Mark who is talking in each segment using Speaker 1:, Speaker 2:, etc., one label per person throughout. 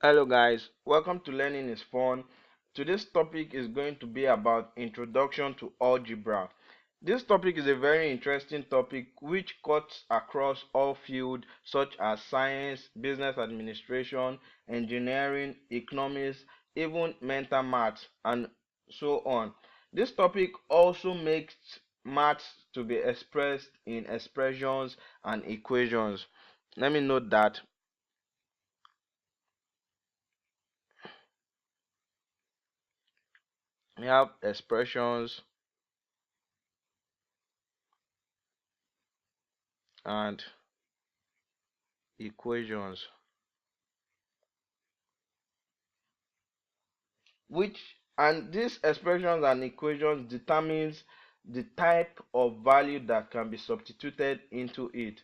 Speaker 1: Hello guys, welcome to Learning is Fun. Today's topic is going to be about Introduction to Algebra. This topic is a very interesting topic which cuts across all fields such as science, business administration, engineering, economics, even mental maths, and so on. This topic also makes maths to be expressed in expressions and equations. Let me note that we have expressions and equations, which and these expressions and equations determines the type of value that can be substituted into it.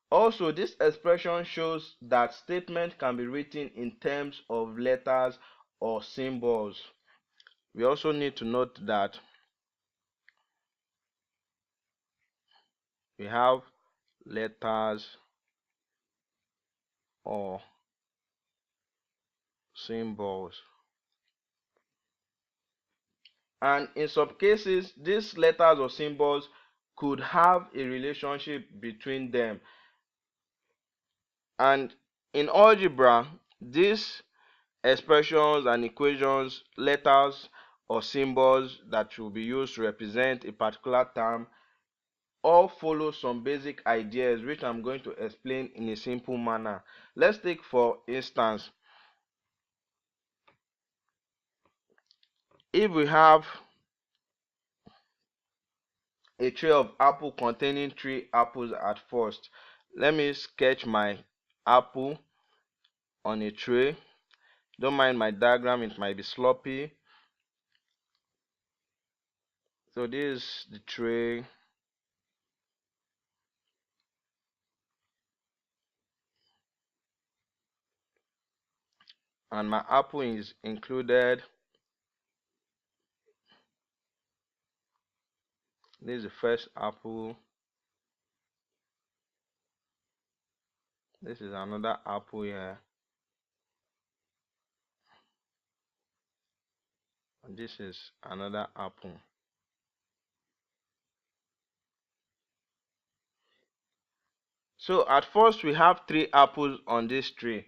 Speaker 1: Also, this expression shows that statement can be written in terms of letters or symbols. We also need to note that we have letters or symbols, and in some cases these letters or symbols could have a relationship between them. And in algebra, these expressions and equations, letters or symbols that will be used to represent a particular term all follow some basic ideas which I'm going to explain in a simple manner. Let's take for instance, if we have a tray of apple containing 3 apples at first, let me sketch my apple on a tray. Don't mind my diagram, it might be sloppy. So this is the tray, and my apple is included. This is the first apple. This is another apple here. And this is another apple. So at first we have 3 apples on this tree.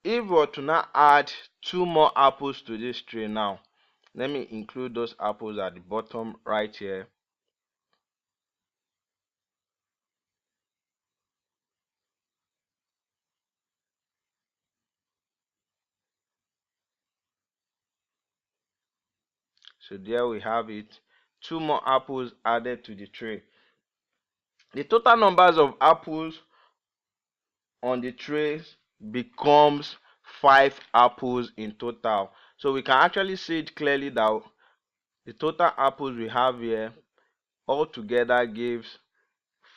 Speaker 1: If we were to now add 2 more apples to this tree now, let me include those apples at the bottom right here. So there we have it, 2 more apples added to the tray. The total numbers of apples on the trays becomes 5 apples in total. So we can actually see it clearly that the total apples we have here altogether gives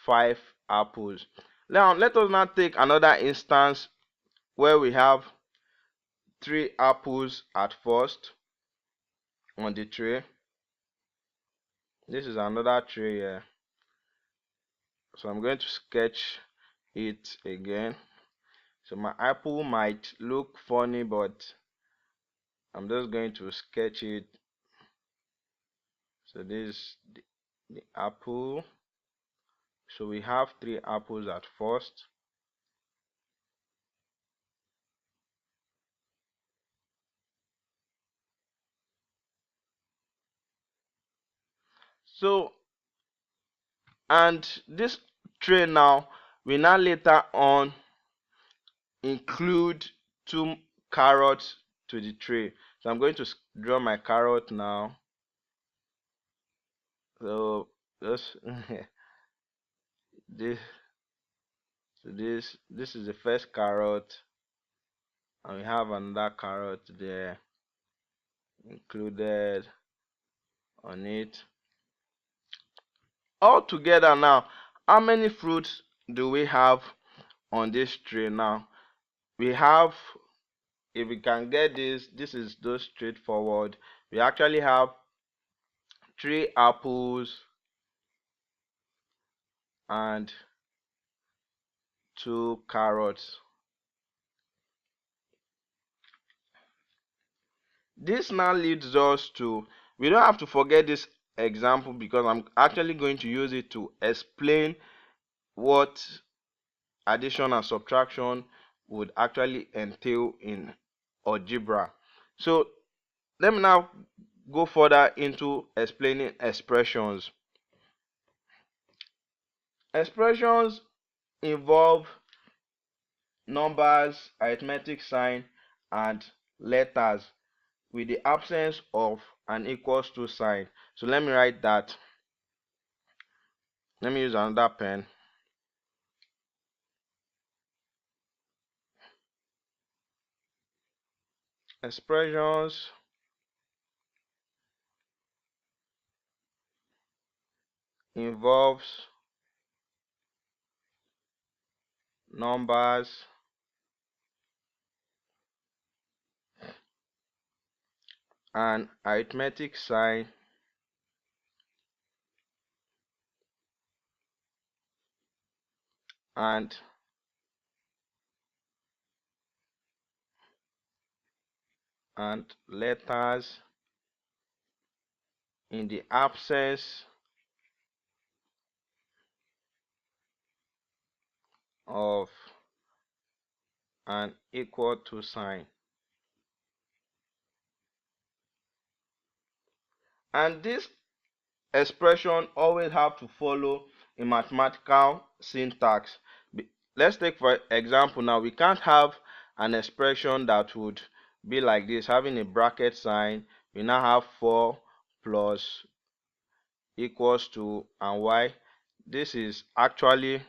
Speaker 1: 5 apples. Now let us now take another instance where we have 3 apples at first on the tray. This is another tray here. So I'm going to sketch it again. So my apple might look funny, but I'm just going to sketch it. So this is the apple. So we have 3 apples at first. So, and this tray now, we now later on include 2 carrots to the tray. So I'm going to draw my carrot now. So just this this is the first carrot, and we have another carrot there included on it. All together now, how many fruits do we have on this tray now? We have, if we can get this is just straightforward. We actually have 3 apples and 2 carrots. This now leads us to, we don't have to forget this example because I'm actually going to use it to explain what addition and subtraction would actually entail in algebra. So let me now go further into explaining expressions. Expressions involve numbers, arithmetic sign, and letters with the absence of an equals to sign. So let me write that. Let me use another pen. Expressions involves numbers, and arithmetic sign, and letters in the absence of an equal to sign. And this expression always have to follow a mathematical syntax. Let's take for example now, we can't have an expression that would be like this, having a bracket sign. We now have 4 plus equals to and y. This is actually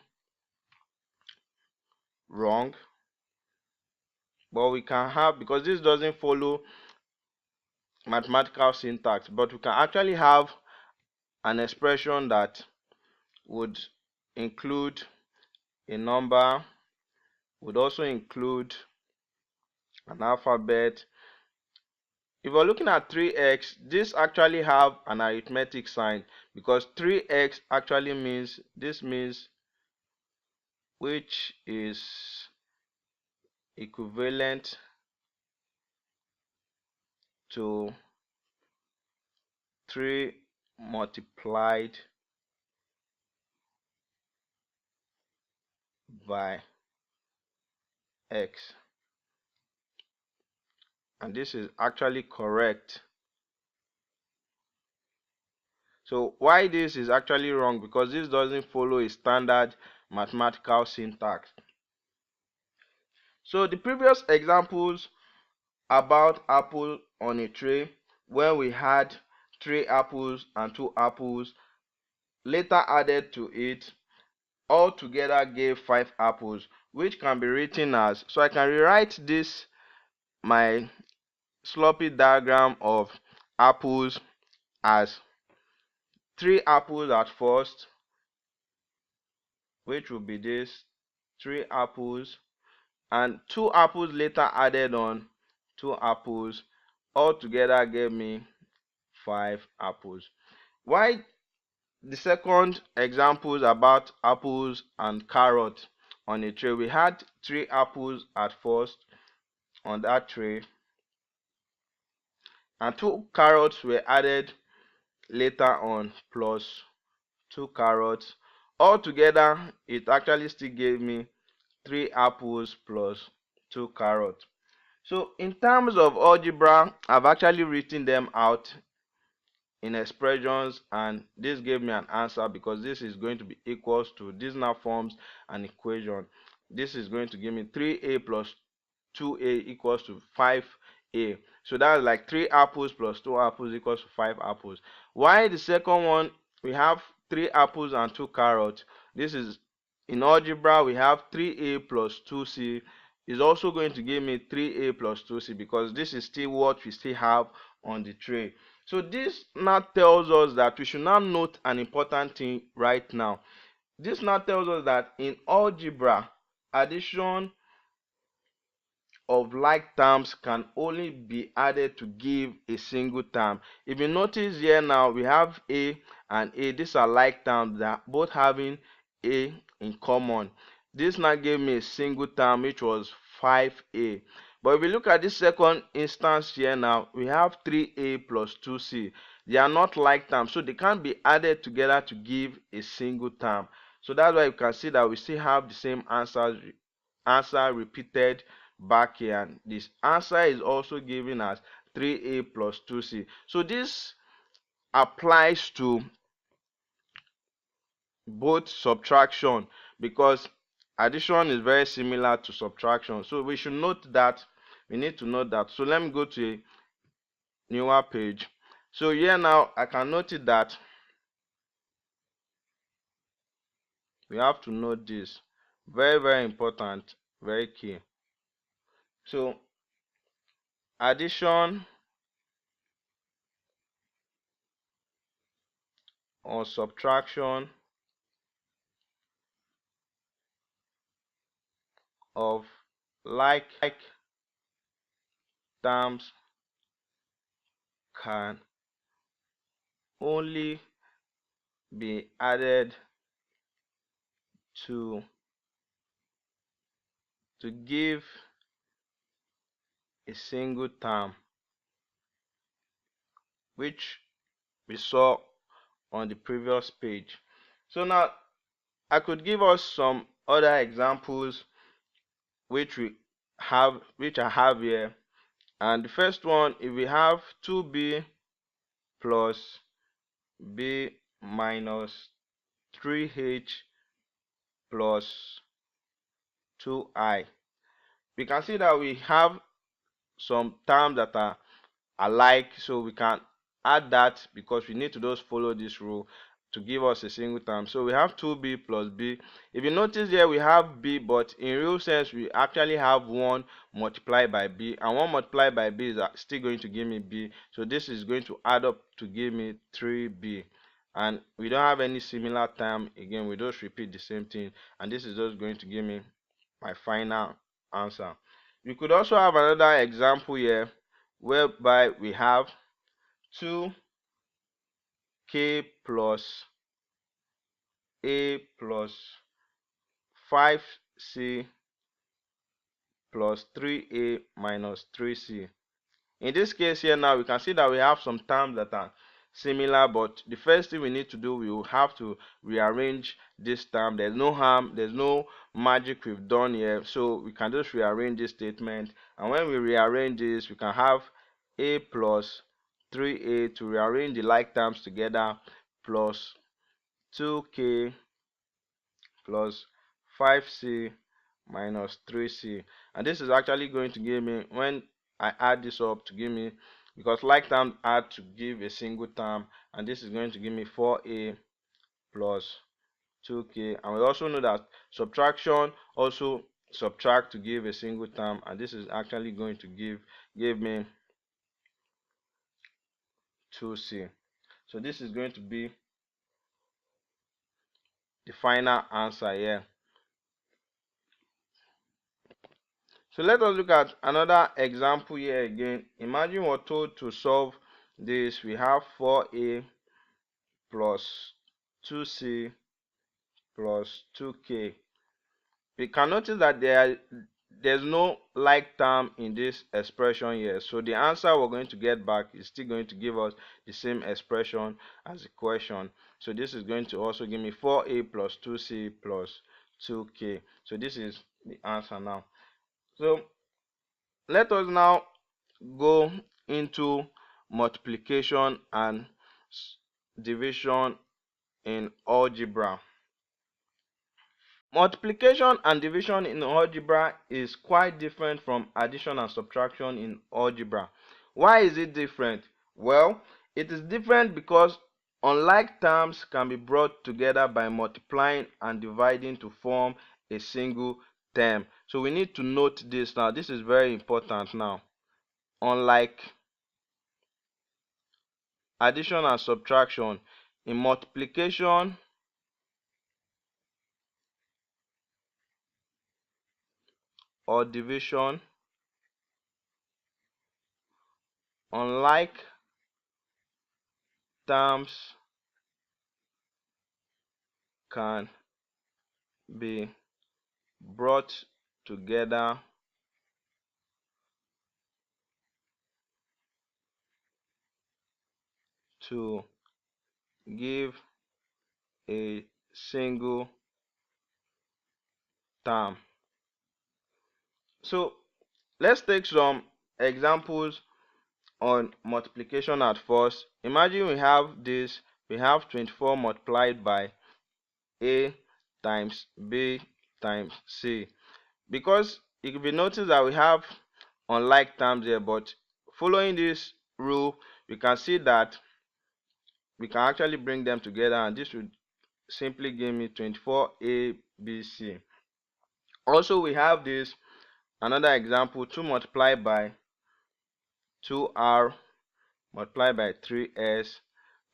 Speaker 1: wrong, but we can have, because this doesn't follow mathematical syntax, but we can actually have an expression that would include a number, would also include an alphabet. If we're looking at 3x, this actually have an arithmetic sign because 3x actually means, this means which is equivalent to 3 multiplied by x, and this is actually correct. So why this is actually wrong? Because this doesn't follow a standard mathematical syntax. So the previous examples about apple on a tray, when we had 3 apples and 2 apples later added to it, all together gave 5 apples, which can be written as, so I can rewrite this, my sloppy diagram of apples, as 3 apples at first, which will be this, 3 apples, and 2 apples later added on, 2 apples, all together gave me 5 apples. Why the second examples about apples and carrots on a tray, we had 3 apples at first on that tray, and 2 carrots were added later on, plus 2 carrots. All together it actually still gave me 3 apples plus 2 carrots. So in terms of algebra, I've actually written them out in expressions, and this gave me an answer because this is going to be equals to, this now forms an equation. This is going to give me 3a plus 2a equals to 5a. So that's like 3 apples plus 2 apples equals to 5 apples. Why the second one, we have 3 apples and 2 carrots. This is, in algebra we have 3a plus 2c is also going to give me 3a plus 2c, because this is still what we still have on the tray. So this now tells us that we should now note an important thing right now. This now tells us that in algebra, addition of like terms can only be added to give a single term. If you notice here now, we have a and a. These are like terms that both having a in common. This now gave me a single term, which was 5a. But if we look at this second instance here now, we have 3a plus 2c. They are not like terms, so they can't be added together to give a single term. So that's why you can see that we still have the same answer repeated back here, and this answer is also given as 3a plus 2c. So this applies to both subtraction, because addition is very similar to subtraction. So we should note that, we need to note that. So let me go to a newer page. So here now I can notice that we have to note this, very important, very key. So addition or subtraction of like terms can only be added to give a single term, which we saw on the previous page. So now I could give us some other examples which I have here. And the first one, if we have 2b plus b minus 3h plus 2i, we can see that we have some terms that are alike, so we can add that because we need to just follow this rule to give us a single term. So we have 2b plus b. If you notice here, we have b, but in real sense we actually have 1 multiplied by b, and 1 multiplied by b is still going to give me b. So this is going to add up to give me 3b, and we don't have any similar term again. We just repeat the same thing, and this is just going to give me my final answer. We could also have another example here whereby we have 2k plus a plus 5c plus 3a minus 3c. In this case here now, we can see that we have some terms that are similar, but the first thing we need to do, we will have to rearrange this term. There's no harm, there's no magic we've done here, so we can just rearrange this statement. And when we rearrange this, we can have a plus 3a to rearrange the like terms together, plus 2k plus 5c minus 3c. And this is actually going to give me, when I add this up, to give me, because like terms add to give a single term, and this is going to give me 4a plus 2k. And we also know that subtraction also subtract to give a single term, and this is actually going to give me 2c. So this is going to be the final answer here. So let us look at another example here again. Imagine we're told to solve this. We have 4a plus 2c plus 2k. We can notice that there's no like term in this expression here. So the answer we're going to get back is still going to give us the same expression as the question. So this is going to also give me 4a plus 2c plus 2k. So this is the answer now. So let us now go into multiplication and division in algebra. Multiplication and division in algebra is quite different from addition and subtraction in algebra. Why is it different? Well, it is different because unlike terms can be brought together by multiplying and dividing to form a single term. So we need to note this now. This is very important now. Unlike addition and subtraction, in multiplication or division, unlike terms can be brought together to give a single term. So let's take some examples on multiplication at first. Imagine we have this, we have 24 multiplied by A times B times C. Because it will be noticed that we have unlike terms here, but following this rule, we can see that we can actually bring them together, and this would simply give me 24ABC. Also, we have this another example, 2 multiplied by 2R multiplied by 3S,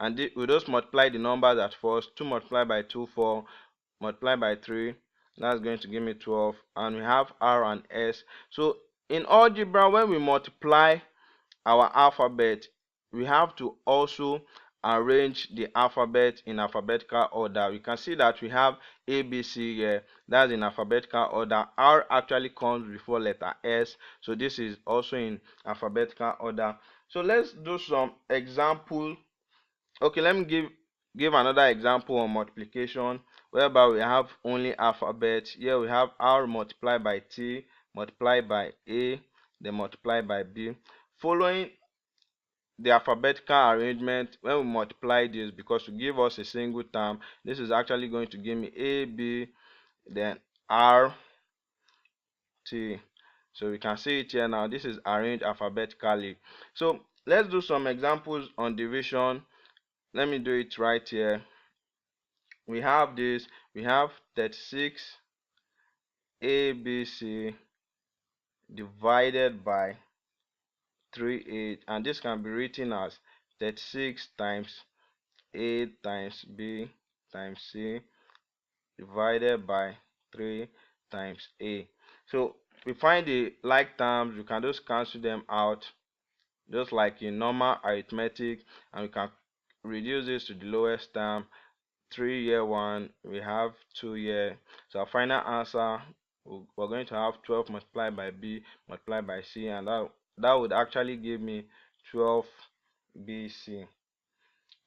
Speaker 1: and we just multiply the numbers at first. 2 multiplied by 2, 4, multiplied by 3, that's going to give me 12, and we have R and S. So in algebra, when we multiply our alphabet, we have to also arrange the alphabet in alphabetical order. We can see that we have A, B, C here, that's in alphabetical order. R actually comes before letter S, so this is also in alphabetical order. So let's do some example. Okay, let me give another example on multiplication, whereby we have only alphabet. Here we have R multiplied by T multiplied by A, then multiplied by B. Following the alphabetical arrangement, when we multiply this, because to give us a single term, this is actually going to give me A, B, then R, T. So we can see it here now. This is arranged alphabetically. So let's do some examples on division. Let me do it right here. We have this, we have 36 ABC divided by 38, and this can be written as 36 times A times B times C divided by 3 times A. So we find the like terms, we can just cancel them out just like in normal arithmetic, and we can reduce this to the lowest term. 3 here 1, we have 2 here. So our final answer, we're going to have 12 multiplied by B multiplied by C, and that would actually give me 12BC.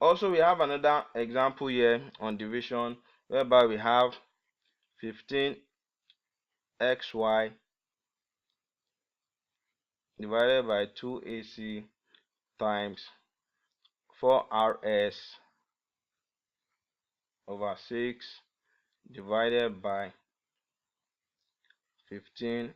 Speaker 1: Also, we have another example here on division, whereby we have 15xy divided by 2ac times 4rs over 6 divided by 15y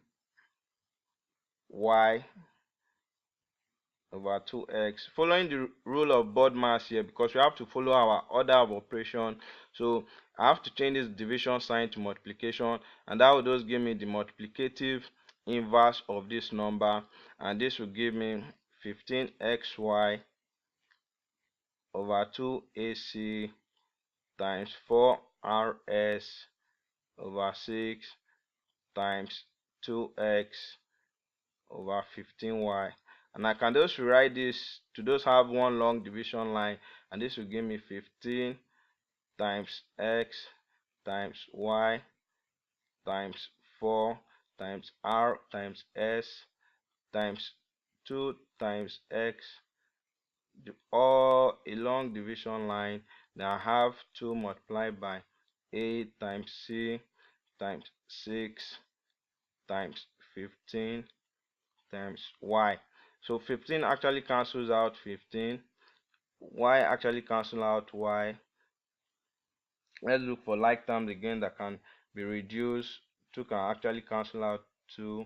Speaker 1: over 2x. Following the rule of BODMAS here, because we have to follow our order of operation, so I have to change this division sign to multiplication, and that will just give me the multiplicative inverse of this number, and this will give me 15xy over 2ac times 4rs over 6 times 2x over 15y. And I can just rewrite this to just have one long division line, and this will give me 15 times x times y times 4 times r times s times 2 times x, all a long division line. Then I have 2 multiplied by a times c times 6 times 15 times y. So 15 actually cancels out 15, y actually cancel out y. Let's look for like terms again that can be reduced. 2 can actually cancel out 2.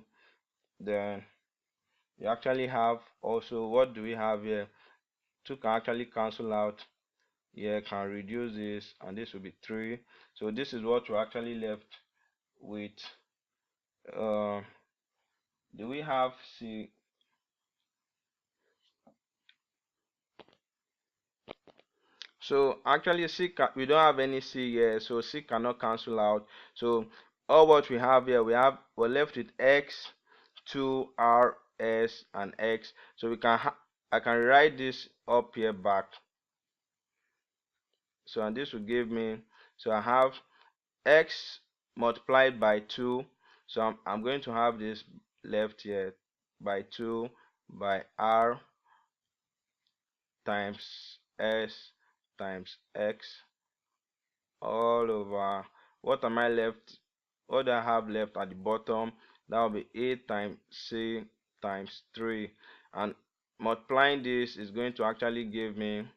Speaker 1: Then you actually have also, what do we have here? 2 can actually cancel out here, can reduce this, and this will be 3. So this is what we're actually left with. Do we have C? So actually we don't have any C here, so C cannot cancel out. So all what we have here, we're left with x, 2, r, s, and x. So I can write this up here back. So and this will give me, so I have x multiplied by 2. So I'm going to have this left here by 2 by r times s times x all over, what am I left, what do I have left at the bottom? That will be a times c times 3, and multiplying this is going to actually give me,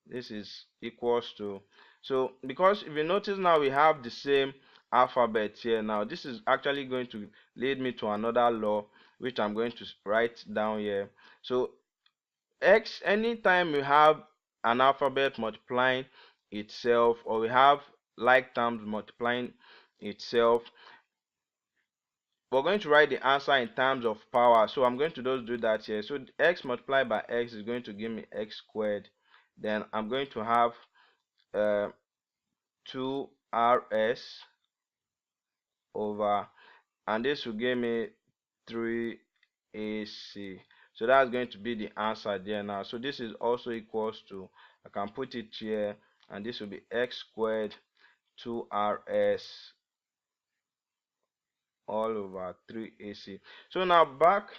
Speaker 1: this is equals to, so because if you notice now we have the same alphabet here, now this is actually going to lead me to another law which I'm going to write down here. So x, anytime we have an alphabet multiplying itself, or we have like terms multiplying itself, we're going to write the answer in terms of power. So I'm going to just do that here. So x multiplied by x is going to give me x squared. Then I'm going to have 2rs over, and this will give me 3ac. So that's going to be the answer there now. So this is also equals to, I can put it here, and this will be x squared 2rs all over 3ac. So now back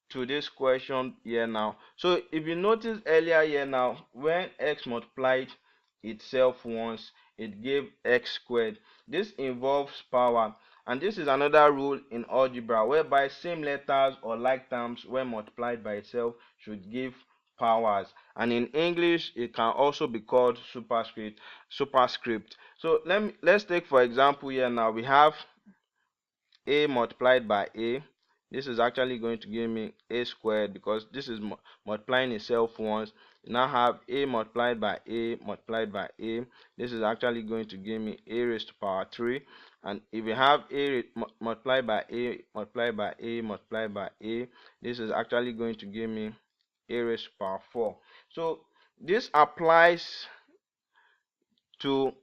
Speaker 1: to this question here now. So if you notice earlier here now, when x multiplied itself once, it gave x squared. This involves power, and this is another rule in algebra whereby same letters or like terms when multiplied by itself should give powers, and in English it can also be called superscript. So let's take for example here now, we have a multiplied by a. This is actually going to give me a squared because this is multiplying itself once. You now have a multiplied by a multiplied by a. This is actually going to give me a raised to power 3. And if you have a multiplied by a multiplied by a multiplied by a, this is actually going to give me a raised to power 4. So this applies to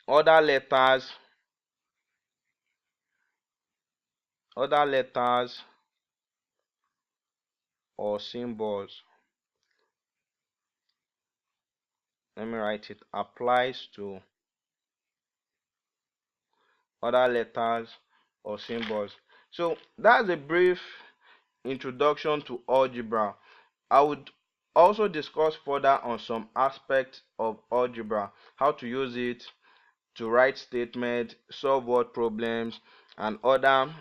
Speaker 1: other letters or symbols. Let me write it. Applies to other letters or symbols. So that's a brief introduction to algebra. I would also discuss further on some aspects of algebra, how to use it to write statements, solve word problems, and other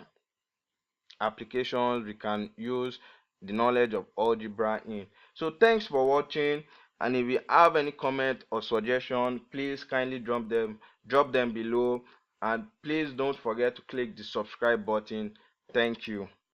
Speaker 1: applications we can use the knowledge of algebra in. So thanks for watching, and if you have any comment or suggestion, please kindly drop them below, and please don't forget to click the subscribe button. Thank you.